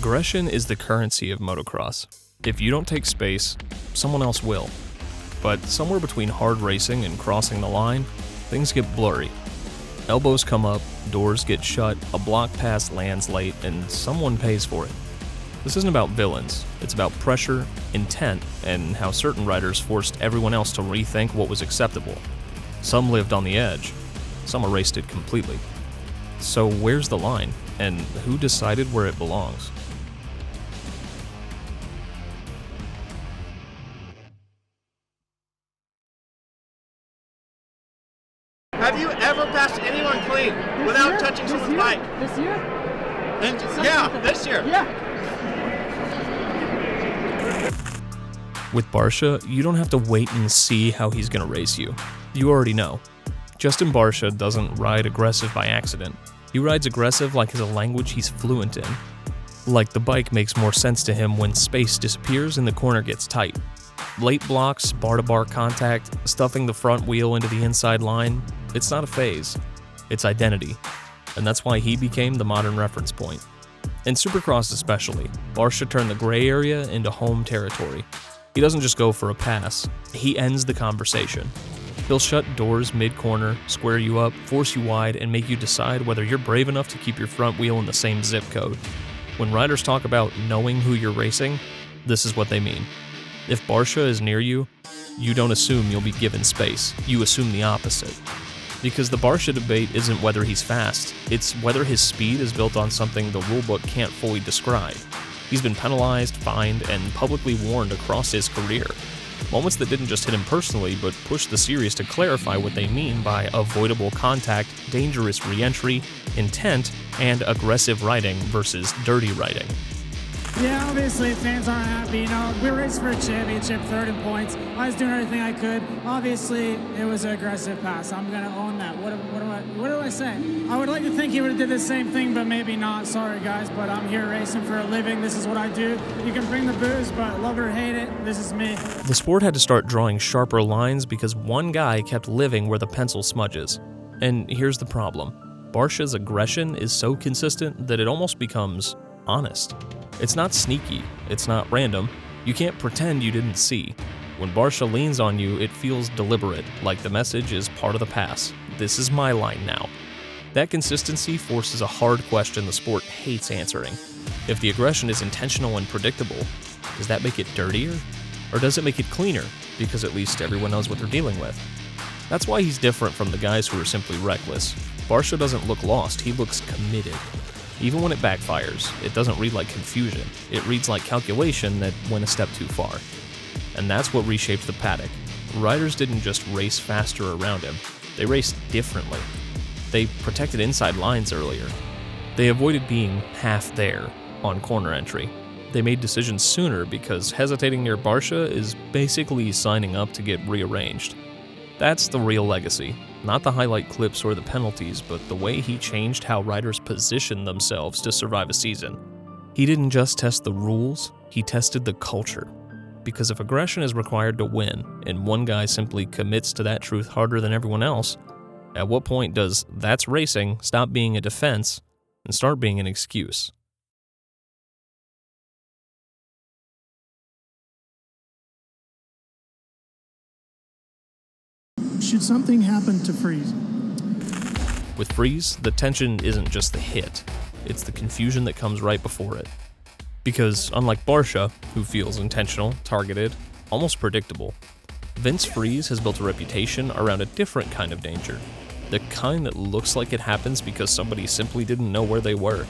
Aggression is the currency of motocross. If you don't take space, someone else will. But somewhere between hard racing and crossing the line, things get blurry. Elbows come up, doors get shut, a block pass lands late, and someone pays for it. This isn't about villains, it's about pressure, intent, and how certain riders forced everyone else to rethink what was acceptable. Some lived on the edge, some erased it completely. So where's the line, and who decided where it belongs? Have you ever passed anyone clean without touching someone's bike? This year? This year. Yeah. With Barcia, you don't have to wait and see how he's going to race you. You already know. Justin Barcia doesn't ride aggressive by accident. He rides aggressive like it's a language he's fluent in. Like the bike makes more sense to him when space disappears and the corner gets tight. Late blocks, bar-to-bar contact, stuffing the front wheel into the inside line, it's not a phase, it's identity. And that's why he became the modern reference point. In Supercross especially, Barcia turned the gray area into home territory. He doesn't just go for a pass, he ends the conversation. He'll shut doors mid-corner, square you up, force you wide, and make you decide whether you're brave enough to keep your front wheel in the same zip code. When riders talk about knowing who you're racing, this is what they mean. If Barcia is near you, you don't assume you'll be given space, you assume the opposite. Because the Barcia debate isn't whether he's fast, it's whether his speed is built on something the rulebook can't fully describe. He's been penalized, fined, and publicly warned across his career. Moments that didn't just hit him personally, but pushed the series to clarify what they mean by avoidable contact, dangerous re-entry, intent, and aggressive riding versus dirty riding. Yeah, obviously fans aren't happy. We raced for a championship, third in points. I was doing everything I could. Obviously, it was an aggressive pass. I'm gonna own that. What do I say? I would like to think he would have did the same thing, but maybe not. Sorry, guys, but I'm here racing for a living. This is what I do. You can bring the booze, but love it or hate it, this is me. The sport had to start drawing sharper lines because one guy kept living where the pencil smudges. And here's the problem. Barcia's aggression is so consistent that it almost becomes honest. It's not sneaky, it's not random, you can't pretend you didn't see. When Barcia leans on you, it feels deliberate, like the message is part of the pass. This is my line now. That consistency forces a hard question the sport hates answering. If the aggression is intentional and predictable, does that make it dirtier? Or does it make it cleaner, because at least everyone knows what they're dealing with? That's why he's different from the guys who are simply reckless. Barcia doesn't look lost, he looks committed. Even when it backfires, it doesn't read like confusion. It reads like calculation that went a step too far. And that's what reshaped the paddock. Riders didn't just race faster around him, they raced differently. They protected inside lines earlier. They avoided being half there on corner entry. They made decisions sooner because hesitating near Barcia is basically signing up to get rearranged. That's the real legacy. Not the highlight clips or the penalties, but the way he changed how riders position themselves to survive a season. He didn't just test the rules, he tested the culture. Because if aggression is required to win, and one guy simply commits to that truth harder than everyone else, at what point does "that's racing" stop being a defense and start being an excuse? Should something happen to Friese? With Friese, the tension isn't just the hit, it's the confusion that comes right before it. Because unlike Barcia, who feels intentional, targeted, almost predictable, Vince Friese has built a reputation around a different kind of danger. The kind that looks like it happens because somebody simply didn't know where they were.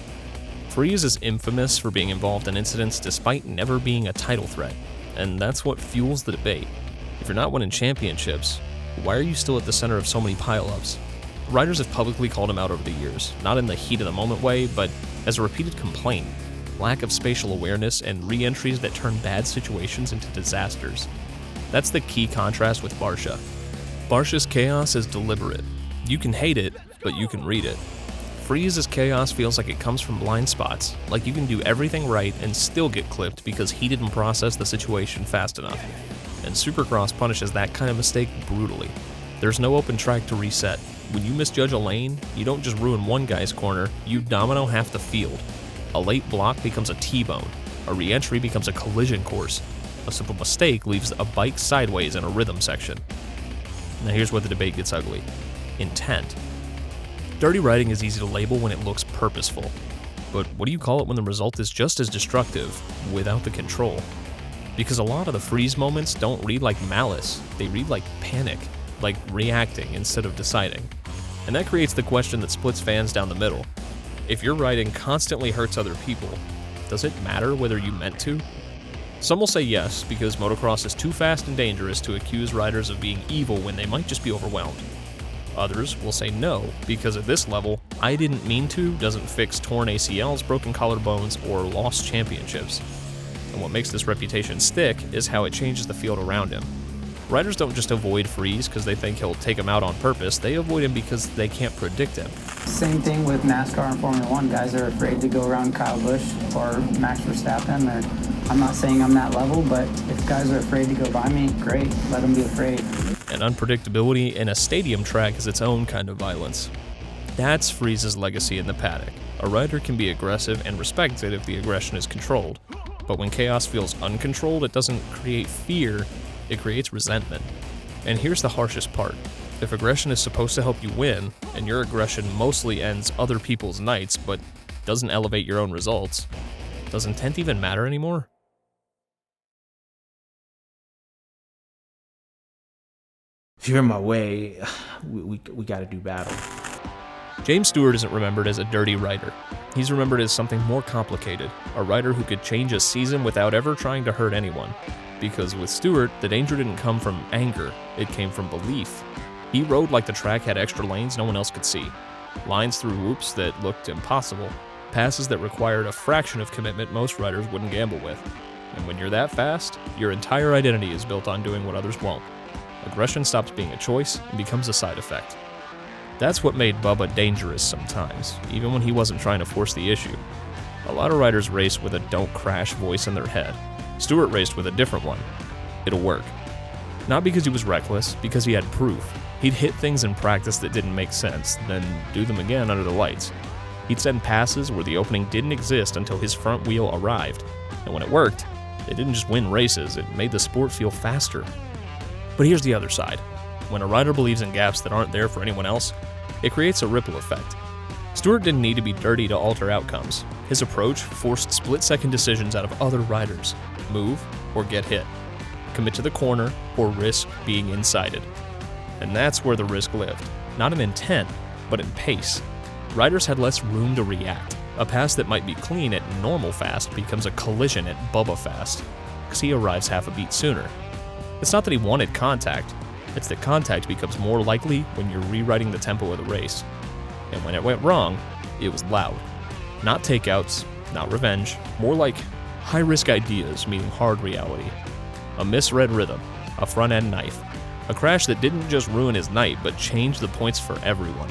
Friese is infamous for being involved in incidents despite never being a title threat, and that's what fuels the debate. If you're not winning championships, why are you still at the center of so many pileups? Riders have publicly called him out over the years, not in the heat of the moment way, but as a repeated complaint. Lack of spatial awareness and re-entries that turn bad situations into disasters. That's the key contrast with Barcia. Barcia's chaos is deliberate. You can hate it, but you can read it. Friese's chaos feels like it comes from blind spots, like you can do everything right and still get clipped because he didn't process the situation fast enough. And Supercross punishes that kind of mistake brutally. There's no open track to reset. When you misjudge a lane, you don't just ruin one guy's corner, you domino half the field. A late block becomes a T-bone. A re-entry becomes a collision course. A simple mistake leaves a bike sideways in a rhythm section. Now here's where the debate gets ugly. Intent. Dirty riding is easy to label when it looks purposeful. But what do you call it when the result is just as destructive without the control? Because a lot of the Friese moments don't read like malice, they read like panic, like reacting instead of deciding. And that creates the question that splits fans down the middle. If your riding constantly hurts other people, does it matter whether you meant to? Some will say yes, because motocross is too fast and dangerous to accuse riders of being evil when they might just be overwhelmed. Others will say no, because at this level, I didn't mean to doesn't fix torn ACLs, broken collarbones, or lost championships. And what makes this reputation stick is how it changes the field around him. Riders don't just avoid Friese because they think he'll take them out on purpose, they avoid him because they can't predict him. Same thing with NASCAR and Formula One. Guys are afraid to go around Kyle Busch or Max Verstappen. I'm not saying I'm that level, but if guys are afraid to go by me, great, let them be afraid. And unpredictability in a stadium track is its own kind of violence. That's Friese's legacy in the paddock. A rider can be aggressive and respected if the aggression is controlled. But when chaos feels uncontrolled, it doesn't create fear, it creates resentment. And here's the harshest part. If aggression is supposed to help you win, and your aggression mostly ends other people's nights but doesn't elevate your own results, does intent even matter anymore? If you're in my way, we got to do battle. James Stewart isn't remembered as a dirty rider. He's remembered as something more complicated, a rider who could change a season without ever trying to hurt anyone. Because with Stewart, the danger didn't come from anger, it came from belief. He rode like the track had extra lanes no one else could see, lines through whoops that looked impossible, passes that required a fraction of commitment most riders wouldn't gamble with. And when you're that fast, your entire identity is built on doing what others won't. Aggression stops being a choice and becomes a side effect. That's what made Bubba dangerous sometimes, even when he wasn't trying to force the issue. A lot of riders race with a don't crash voice in their head. Stewart raced with a different one. It'll work. Not because he was reckless, because he had proof. He'd hit things in practice that didn't make sense, then do them again under the lights. He'd send passes where the opening didn't exist until his front wheel arrived. And when it worked, it didn't just win races, it made the sport feel faster. But here's the other side. When a rider believes in gaps that aren't there for anyone else, it creates a ripple effect. Stewart didn't need to be dirty to alter outcomes. His approach forced split-second decisions out of other riders. Move or get hit. Commit to the corner or risk being insided. And that's where the risk lived. Not in intent, but in pace. Riders had less room to react. A pass that might be clean at normal fast becomes a collision at Bubba fast, because he arrives half a beat sooner. It's not that he wanted contact, it's that contact becomes more likely when you're rewriting the tempo of the race. And when it went wrong, it was loud. Not takeouts, not revenge, more like high-risk ideas meeting hard reality. A misread rhythm, a front-end knife, a crash that didn't just ruin his night but changed the points for everyone.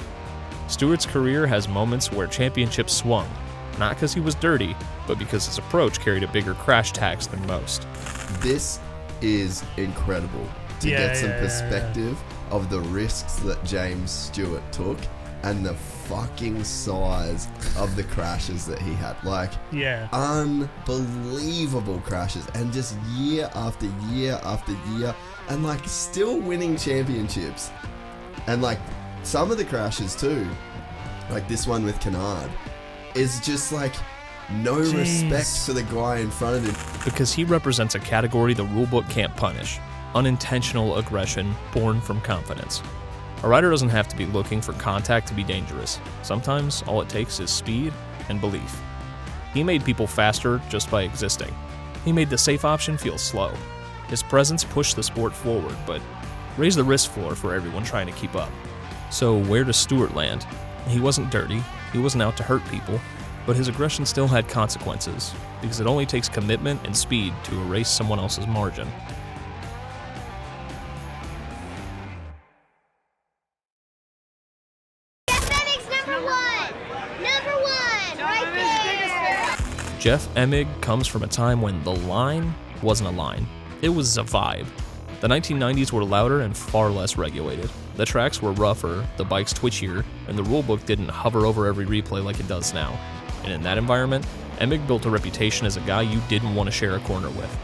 Stewart's career has moments where championships swung, not because he was dirty, but because his approach carried a bigger crash tax than most. This is incredible to get some perspective of the risks that James Stewart took and the fucking size of the crashes that he had. Like, unbelievable crashes, and just year after year after year, and like still winning championships. And like some of the crashes too, like this one with Kennard, is just like no respect for the guy in front of him. Because he represents a category the rulebook can't punish. Unintentional aggression born from confidence. A rider doesn't have to be looking for contact to be dangerous. Sometimes all it takes is speed and belief. He made people faster just by existing. He made the safe option feel slow. His presence pushed the sport forward, but raised the risk floor for everyone trying to keep up. So where does Stewart land? He wasn't dirty, he wasn't out to hurt people, but his aggression still had consequences, because it only takes commitment and speed to erase someone else's margin. Jeff Emig comes from a time when the line wasn't a line. It was a vibe. The 1990s were louder and far less regulated. The tracks were rougher, the bikes twitchier, and the rulebook didn't hover over every replay like it does now. And in that environment, Emig built a reputation as a guy you didn't want to share a corner with.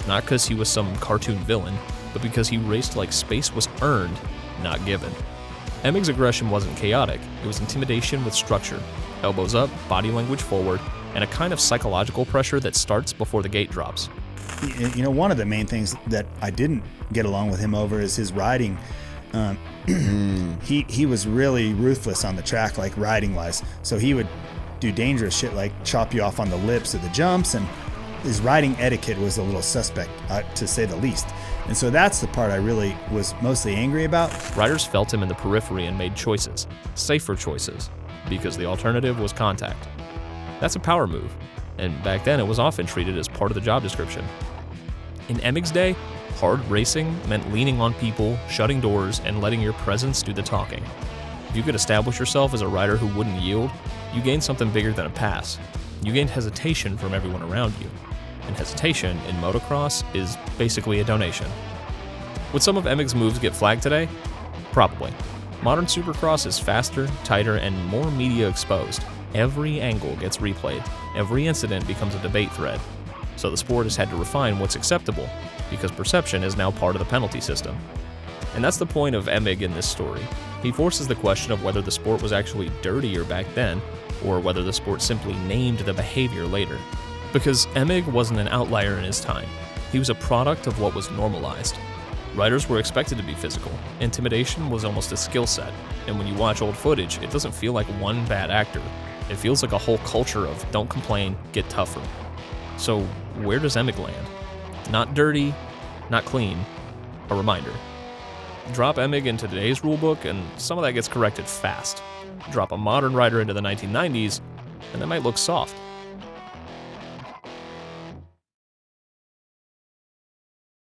Not because he was some cartoon villain, but because he raced like space was earned, not given. Emig's aggression wasn't chaotic, it was intimidation with structure. Elbows up, body language forward, and a kind of psychological pressure that starts before the gate drops. You know, one of the main things that I didn't get along with him over is his riding. He was really ruthless on the track, like riding wise. So he would do dangerous shit like chop you off on the lips of the jumps, and his riding etiquette was a little suspect, to say the least. And so that's the part I really was mostly angry about. Riders felt him in the periphery and made choices, safer choices, because the alternative was contact. That's a power move, and back then it was often treated as part of the job description. In Emig's day, hard racing meant leaning on people, shutting doors, and letting your presence do the talking. If you could establish yourself as a rider who wouldn't yield, you gained something bigger than a pass. You gained hesitation from everyone around you. And hesitation in motocross is basically a donation. Would some of Emig's moves get flagged today? Probably. Modern Supercross is faster, tighter, and more media exposed. Every angle gets replayed. Every incident becomes a debate thread. So the sport has had to refine what's acceptable, because perception is now part of the penalty system. And that's the point of Emig in this story. He forces the question of whether the sport was actually dirtier back then, or whether the sport simply named the behavior later. Because Emig wasn't an outlier in his time. He was a product of what was normalized. Riders were expected to be physical. Intimidation was almost a skill set. And when you watch old footage, it doesn't feel like one bad actor. It feels like a whole culture of don't complain, get tougher. So where does Emig land? Not dirty, not clean, a reminder. Drop Emig into today's rulebook and some of that gets corrected fast. Drop a modern rider into the 1990s and that might look soft.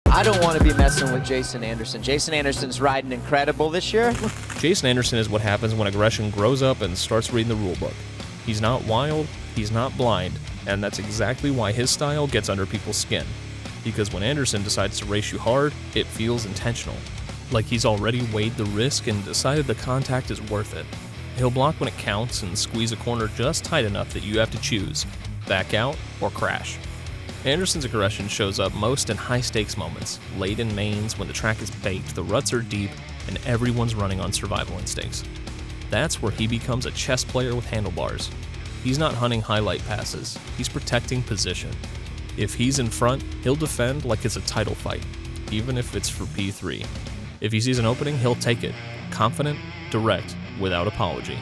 I don't want to be messing with Jason Anderson. Jason Anderson's riding incredible this year. Jason Anderson is what happens when aggression grows up and starts reading the rulebook. He's not wild, he's not blind, and that's exactly why his style gets under people's skin. Because when Anderson decides to race you hard, it feels intentional. Like he's already weighed the risk and decided the contact is worth it. He'll block when it counts and squeeze a corner just tight enough that you have to choose, back out or crash. Anderson's aggression shows up most in high-stakes moments, late in mains when the track is baked, the ruts are deep, and everyone's running on survival instincts. That's where he becomes a chess player with handlebars. He's not hunting highlight passes, he's protecting position. If he's in front, he'll defend like it's a title fight, even if it's for P3. If he sees an opening, he'll take it, confident, direct, without apology.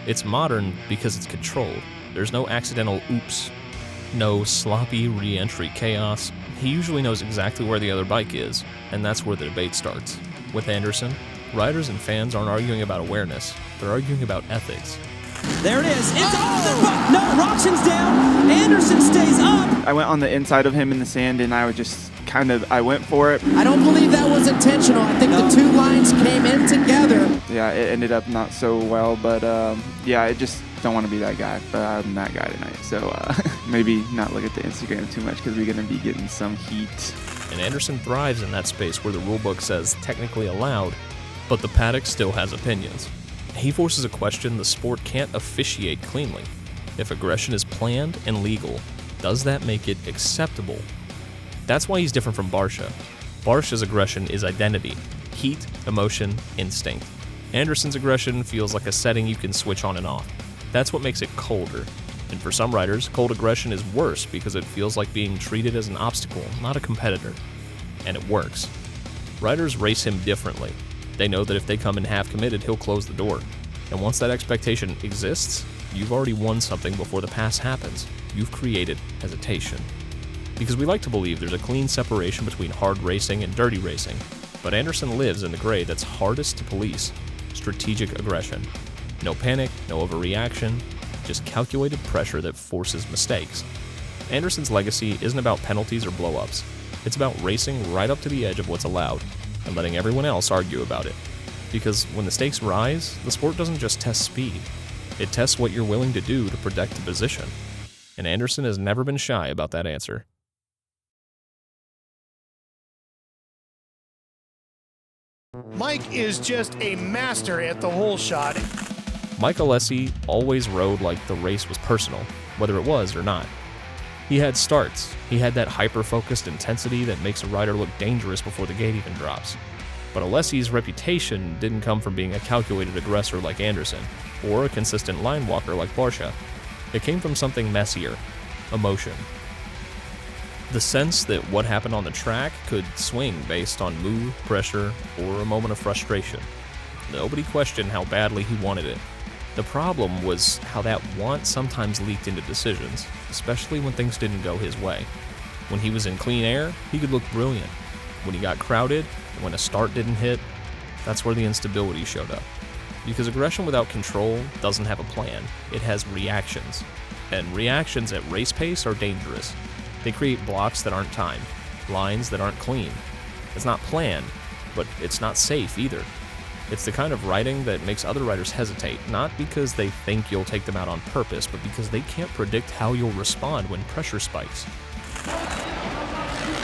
It's modern because it's controlled. There's no accidental oops, no sloppy re-entry chaos. He usually knows exactly where the other bike is, and that's where the debate starts. With Anderson, riders and fans aren't arguing about awareness, they're arguing about ethics. There it is. It's no, Roxon's down. Anderson stays up. I went on the inside of him in the sand, and I would just I went for it. I don't believe that was intentional. I think the two lines came in together. Yeah, it ended up not so well, but yeah, I just don't want to be that guy. But I'm that guy tonight, so maybe not look at the Instagram too much because we're going to be getting some heat. And Anderson thrives in that space where the rulebook says technically allowed, but the paddock still has opinions. He forces a question the sport can't officiate cleanly. If aggression is planned and legal, does that make it acceptable? That's why he's different from Barcia. Barcia's aggression is identity, heat, emotion, instinct. Anderson's aggression feels like a setting you can switch on and off. That's what makes it colder. And for some riders, cold aggression is worse because it feels like being treated as an obstacle, not a competitor. And it works. Riders race him differently. They know that if they come in half committed, he'll close the door. And once that expectation exists, you've already won something before the pass happens. You've created hesitation. Because we like to believe there's a clean separation between hard racing and dirty racing, but Anderson lives in the gray that's hardest to police: strategic aggression. No panic, no overreaction, just calculated pressure that forces mistakes. Anderson's legacy isn't about penalties or blow-ups. It's about racing right up to the edge of what's allowed and letting everyone else argue about it. Because when the stakes rise, the sport doesn't just test speed. It tests what you're willing to do to protect the position. And Anderson has never been shy about that answer. Mike is just a master at the hole shot. Mike Alessi always rode like the race was personal, whether it was or not. He had starts. He had that hyper-focused intensity that makes a rider look dangerous before the gate even drops. But Alessi's reputation didn't come from being a calculated aggressor like Anderson, or a consistent line walker like Barcia. It came from something messier: emotion. The sense that what happened on the track could swing based on mood, pressure, or a moment of frustration. Nobody questioned how badly he wanted it. The problem was how that want sometimes leaked into decisions, especially when things didn't go his way. When he was in clean air, he could look brilliant. When he got crowded, and when a start didn't hit, that's where the instability showed up. Because aggression without control doesn't have a plan, it has reactions. And reactions at race pace are dangerous. They create blocks that aren't timed, lines that aren't clean. It's not planned, but it's not safe either. It's the kind of riding that makes other riders hesitate, not because they think you'll take them out on purpose, but because they can't predict how you'll respond when pressure spikes.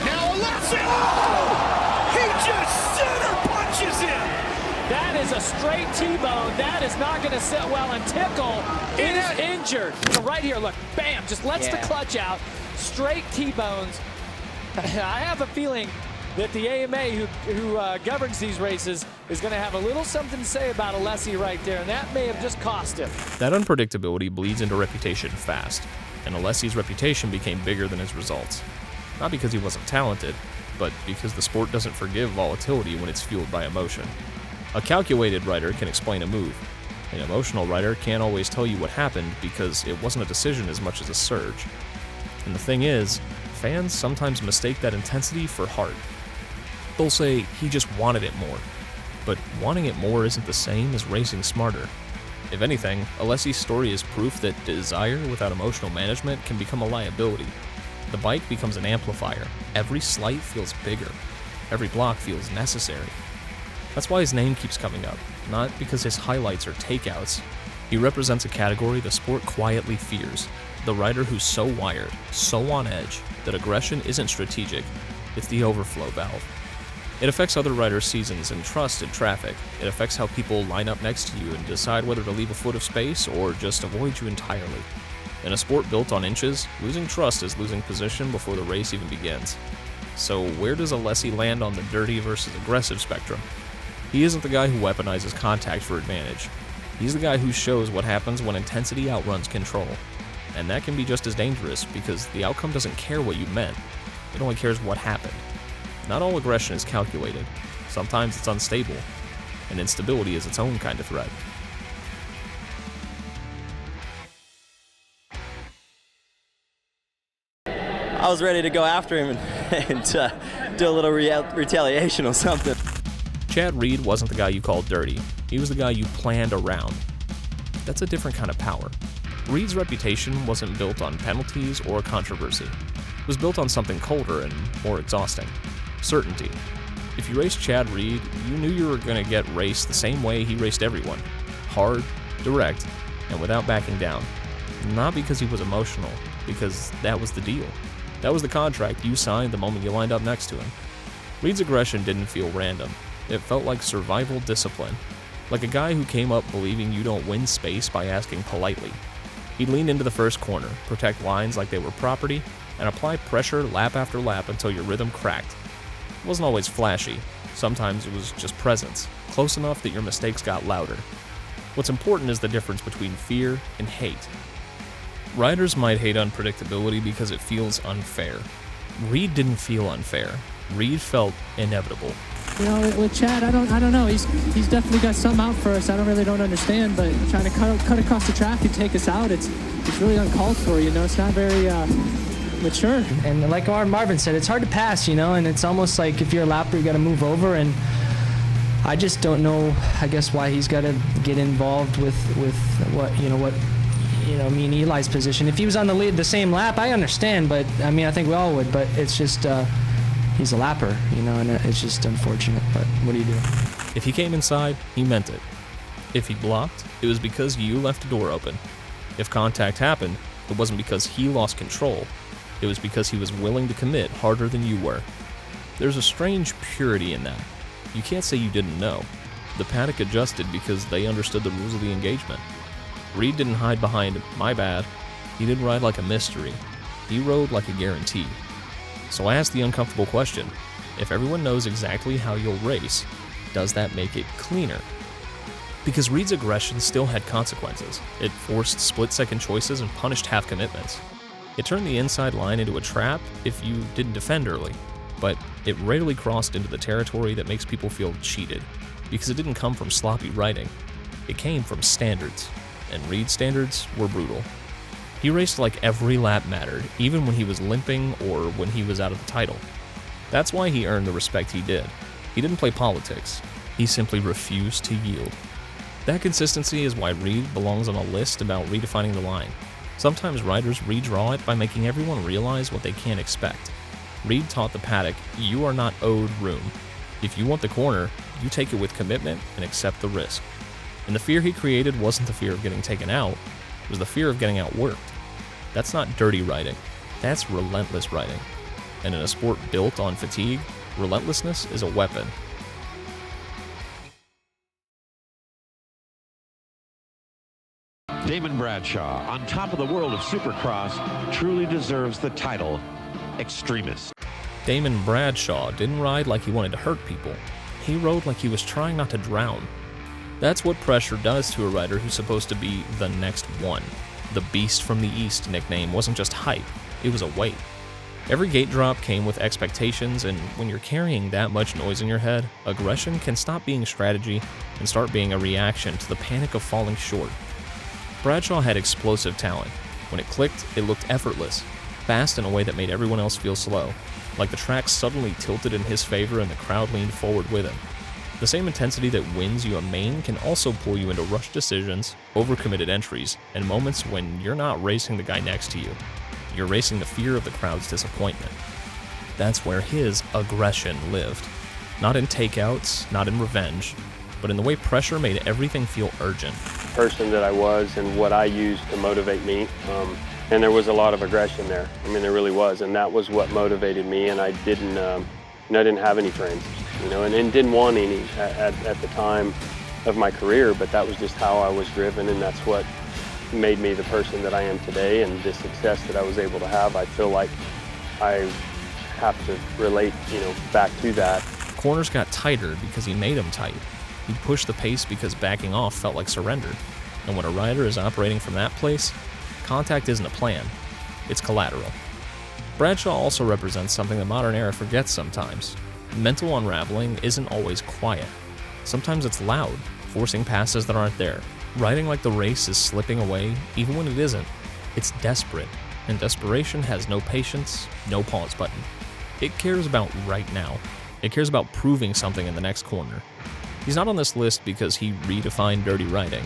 Now Alessi! Oh! He just center punches him! That is a straight T-bone. That is not going to sit well, and Tickle is injured. Right here, look, bam, just lets the clutch out. Straight T-bones. I have a feeling that the AMA, who governs these races, is going to have a little something to say about Alessi right there, and that may have just cost him. That unpredictability bleeds into reputation fast, and Alessi's reputation became bigger than his results. Not because he wasn't talented, but because the sport doesn't forgive volatility when it's fueled by emotion. A calculated rider can explain a move. An emotional rider can't always tell you what happened because it wasn't a decision as much as a surge. And the thing is, fans sometimes mistake that intensity for heart. They'll say he just wanted it more. But wanting it more isn't the same as racing smarter. If anything, Alessi's story is proof that desire without emotional management can become a liability. The bike becomes an amplifier. Every slight feels bigger. Every block feels necessary. That's why his name keeps coming up, not because his highlights are takeouts. He represents a category the sport quietly fears. The rider who's so wired, so on edge, that aggression isn't strategic, it's the overflow valve. It affects other riders' seasons and trust in traffic. It affects how people line up next to you and decide whether to leave a foot of space or just avoid you entirely. In a sport built on inches, losing trust is losing position before the race even begins. So where does Alessi land on the dirty versus aggressive spectrum? He isn't the guy who weaponizes contact for advantage. He's the guy who shows what happens when intensity outruns control. And that can be just as dangerous because the outcome doesn't care what you meant. It only cares what happened. Not all aggression is calculated. Sometimes it's unstable, and instability is its own kind of threat. I was ready to go after him and do a little retaliation or something. Chad Reed wasn't the guy you called dirty. He was the guy you planned around. That's a different kind of power. Reed's reputation wasn't built on penalties or controversy. It was built on something colder and more exhausting. Certainty. If you raced Chad Reed, you knew you were going to get raced the same way he raced everyone. Hard, direct, and without backing down. Not because he was emotional, because that was the deal. That was the contract you signed the moment you lined up next to him. Reed's aggression didn't feel random. It felt like survival discipline. Like a guy who came up believing you don't win space by asking politely. He'd lean into the first corner, protect lines like they were property, and apply pressure lap after lap until your rhythm cracked. It wasn't always flashy. Sometimes it was just presence, close enough that your mistakes got louder. What's important is the difference between fear and hate. Riders might hate unpredictability because it feels unfair. Reed didn't feel unfair. Reed felt inevitable. You know, with Chad, I don't know. He's definitely got some out for us. I don't understand, but trying to cut across the track and take us out, it's really uncalled for. You know, it's not very mature. And like Marvin said, it's hard to pass, you know, and it's almost like if you're a lapper, you got to move over. And I just don't know, I guess, why he's got to get involved with what me and Eli's position. If he was on the same lap, I understand, but I mean, I think we all would. But it's just he's a lapper, you know, and it's just unfortunate. But what do you do? If he came inside, he meant it. If he blocked, it was because you left a door open. If contact happened, it wasn't because he lost control. It was because he was willing to commit harder than you were. There's a strange purity in that. You can't say you didn't know. The paddock adjusted because they understood the rules of the engagement. Reed didn't hide behind, my bad. He didn't ride like a mystery. he rode like a guarantee. So I asked the uncomfortable question, if everyone knows exactly how you'll race, does that make it cleaner? Because Reed's aggression still had consequences. It forced split-second choices and punished half commitments. It turned the inside line into a trap if you didn't defend early, but it rarely crossed into the territory that makes people feel cheated, because it didn't come from sloppy riding. It came from standards, and Reed's standards were brutal. He raced like every lap mattered, even when he was limping or when he was out of the title. That's why he earned the respect he did. He didn't play politics. He simply refused to yield. That consistency is why Reed belongs on a list about redefining the line. Sometimes riders redraw it by making everyone realize what they can't expect. Reed taught the paddock, you are not owed room. If you want the corner, you take it with commitment and accept the risk. And the fear he created wasn't the fear of getting taken out, it was the fear of getting outworked. That's not dirty riding, that's relentless riding. And in a sport built on fatigue, relentlessness is a weapon. Damon Bradshaw, on top of the world of Supercross, truly deserves the title extremist. Damon Bradshaw didn't ride like he wanted to hurt people. He rode like he was trying not to drown. That's what pressure does to a rider who's supposed to be the next one. The Beast from the East nickname wasn't just hype, it was a weight. Every gate drop came with expectations, and when you're carrying that much noise in your head, aggression can stop being strategy and start being a reaction to the panic of falling short. Bradshaw had explosive talent. When it clicked, it looked effortless, fast in a way that made everyone else feel slow, like the track suddenly tilted in his favor and the crowd leaned forward with him. The same intensity that wins you a main can also pull you into rushed decisions, overcommitted entries, and moments when you're not racing the guy next to you. You're racing the fear of the crowd's disappointment. That's where his aggression lived. Not in takeouts, not in revenge, but in the way pressure made everything feel urgent. Person that I was and what I used to motivate me. And there was a lot of aggression there. I mean, there really was, and that was what motivated me. And I didn't have any friends, and didn't want any at the time of my career. But that was just how I was driven, and that's what made me the person that I am today. And the success that I was able to have, I feel like I have to relate, back to that. Corners got tighter because he made them tight. He pushed the pace because backing off felt like surrender. And when a rider is operating from that place, contact isn't a plan, it's collateral. Bradshaw also represents something the modern era forgets sometimes. Mental unraveling isn't always quiet. Sometimes it's loud, forcing passes that aren't there. Riding like the race is slipping away, even when it isn't. It's desperate, and desperation has no patience, no pause button. It cares about right now. It cares about proving something in the next corner. He's not on this list because he redefined dirty riding.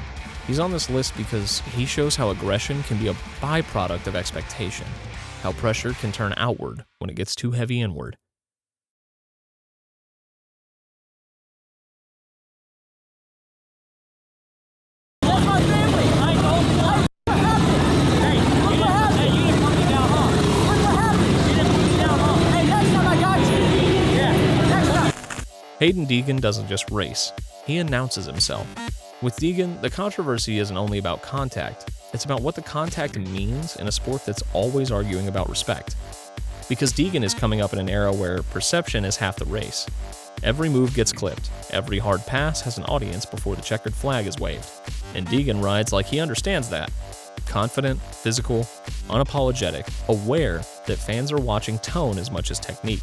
He's on this list because he shows how aggression can be a byproduct of expectation, how pressure can turn outward when it gets too heavy inward. Haiden Deegan doesn't just race, he announces himself. With Deegan, the controversy isn't only about contact, it's about what the contact means in a sport that's always arguing about respect. Because Deegan is coming up in an era where perception is half the race. Every move gets clipped, every hard pass has an audience before the checkered flag is waved, and Deegan rides like he understands that. Confident, physical, unapologetic, aware that fans are watching tone as much as technique.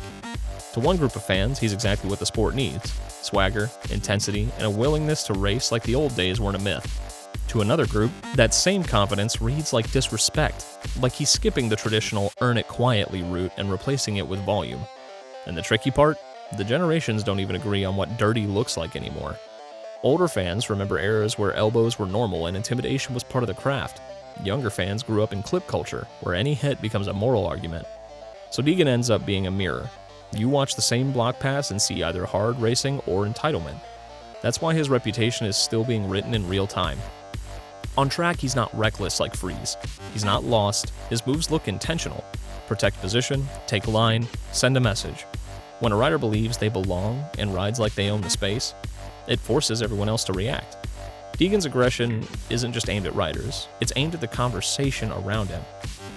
To one group of fans, he's exactly what the sport needs: swagger, intensity, and a willingness to race like the old days weren't a myth. To another group, that same confidence reads like disrespect, like he's skipping the traditional earn it quietly route and replacing it with volume. And the tricky part? The generations don't even agree on what dirty looks like anymore. Older fans remember eras where elbows were normal and intimidation was part of the craft. Younger fans grew up in clip culture, where any hit becomes a moral argument. So Deegan ends up being a mirror. You watch the same block pass and see either hard racing or entitlement. That's why his reputation is still being written in real time. On track, he's not reckless like Friese. He's not lost. His moves look intentional. Protect position, take line, send a message. When a rider believes they belong and rides like they own the space, it forces everyone else to react. Deegan's aggression isn't just aimed at riders, it's aimed at the conversation around him.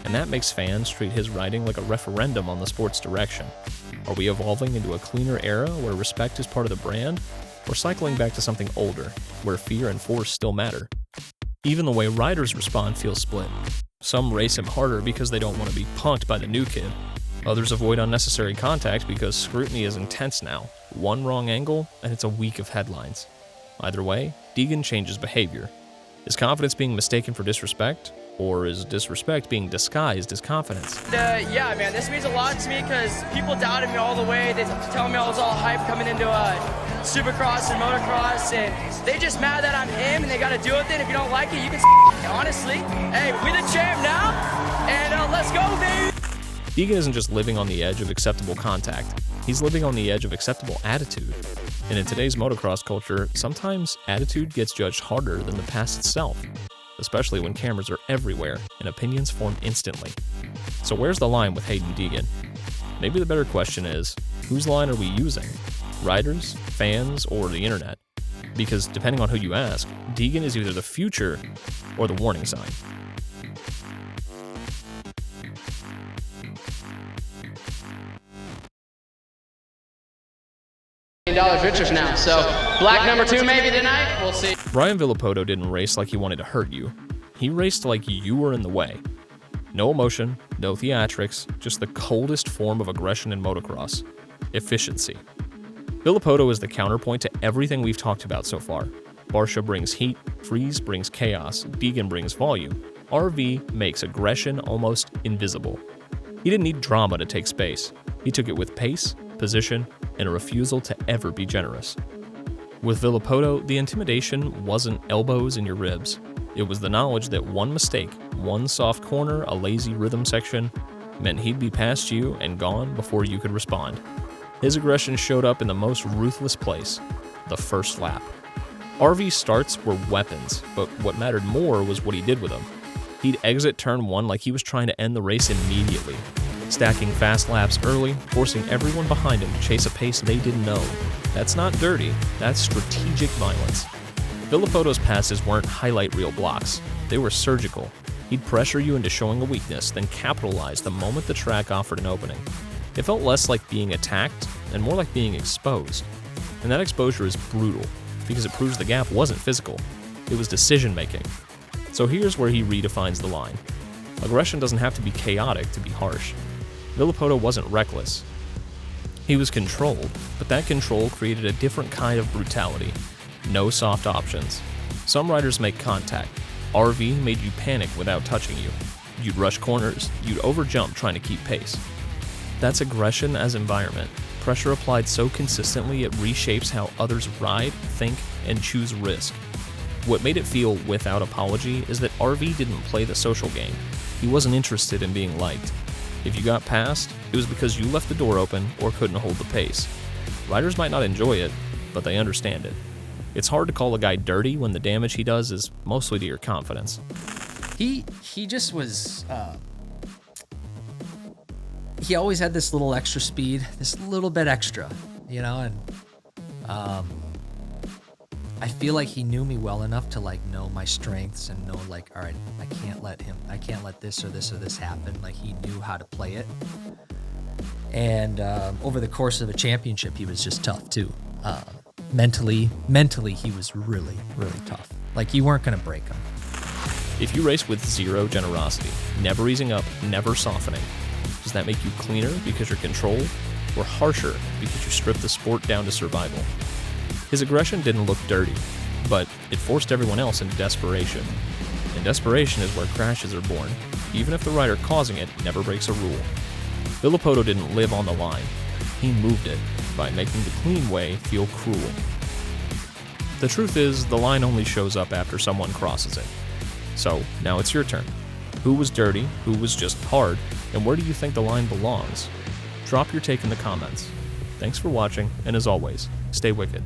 and that makes fans treat his riding like a referendum on the sport's direction. Are we evolving into a cleaner era where respect is part of the brand, or cycling back to something older, where fear and force still matter? Even the way riders respond feels split. Some race him harder because they don't want to be punked by the new kid. Others avoid unnecessary contact because scrutiny is intense now. One wrong angle, and it's a week of headlines. Either way, Deegan changes behavior. Is confidence being mistaken for disrespect? Or is disrespect being disguised as confidence? Yeah, man, this means a lot to me because people doubted me all the way. They tell me I was all hype coming into Supercross and motocross, and they just mad that I'm him, and they got to deal with it. If you don't like it, you can honestly. Hey, we the champ now, and let's go, baby! Deegan isn't just living on the edge of acceptable contact. He's living on the edge of acceptable attitude. And in today's motocross culture, sometimes attitude gets judged harder than the past itself, especially when cameras are everywhere and opinions form instantly. So where's the line with Haiden Deegan? Maybe the better question is, whose line are we using? Riders, fans, or the internet? Because depending on who you ask, Deegan is either the future or the warning sign. $1 richer now, so black number 2 maybe tonight, we'll see. Brian Villopoto didn't race like he wanted to hurt you. He raced like you were in the way. No emotion, no theatrics, just the coldest form of aggression in motocross: efficiency. Villopoto is the counterpoint to everything we've talked about so far. Barcia brings heat, Friese brings chaos, Deegan brings volume. RV makes aggression almost invisible. He didn't need drama to take space. He took it with pace, position, and a refusal to ever be generous. With Villopoto, the intimidation wasn't elbows in your ribs. It was the knowledge that one mistake, one soft corner, a lazy rhythm section, meant he'd be past you and gone before you could respond. His aggression showed up in the most ruthless place: the first lap. RV's starts were weapons, but what mattered more was what he did with them. He'd exit turn 1 like he was trying to end the race immediately, stacking fast laps early, forcing everyone behind him to chase a pace they didn't know. That's not dirty, that's strategic violence. Villopoto's passes weren't highlight reel blocks, they were surgical. He'd pressure you into showing a weakness, then capitalize the moment the track offered an opening. It felt less like being attacked and more like being exposed. And that exposure is brutal, because it proves the gap wasn't physical, it was decision making. So here's where he redefines the line. Aggression doesn't have to be chaotic to be harsh. Villopoto wasn't reckless. He was controlled, but that control created a different kind of brutality. No soft options. Some riders make contact. RV made you panic without touching you. You'd rush corners, you'd overjump trying to keep pace. That's aggression as environment. Pressure applied so consistently it reshapes how others ride, think, and choose risk. What made it feel without apology is that RV didn't play the social game. He wasn't interested in being liked. If you got past, it was because you left the door open or couldn't hold the pace. Riders might not enjoy it, but they understand it. It's hard to call a guy dirty when the damage he does is mostly to your confidence. He just was, he always had this little extra speed, this little bit extra, you know, and I feel like he knew me well enough to like know my strengths and know like, all right, I can't let this or this or this happen. Like he knew how to play it. And over the course of a championship, he was just tough too. Mentally, he was really, really tough. Like you weren't gonna break him. If you race with zero generosity, never easing up, never softening, does that make you cleaner because you're controlled, or harsher because you strip the sport down to survival? His aggression didn't look dirty, but it forced everyone else into desperation. And desperation is where crashes are born, even if the rider causing it never breaks a rule. Villopoto didn't live on the line. He moved it by making the clean way feel cruel. The truth is, the line only shows up after someone crosses it. So, now it's your turn. Who was dirty, who was just hard, and where do you think the line belongs? Drop your take in the comments. Thanks for watching, and as always, stay wicked.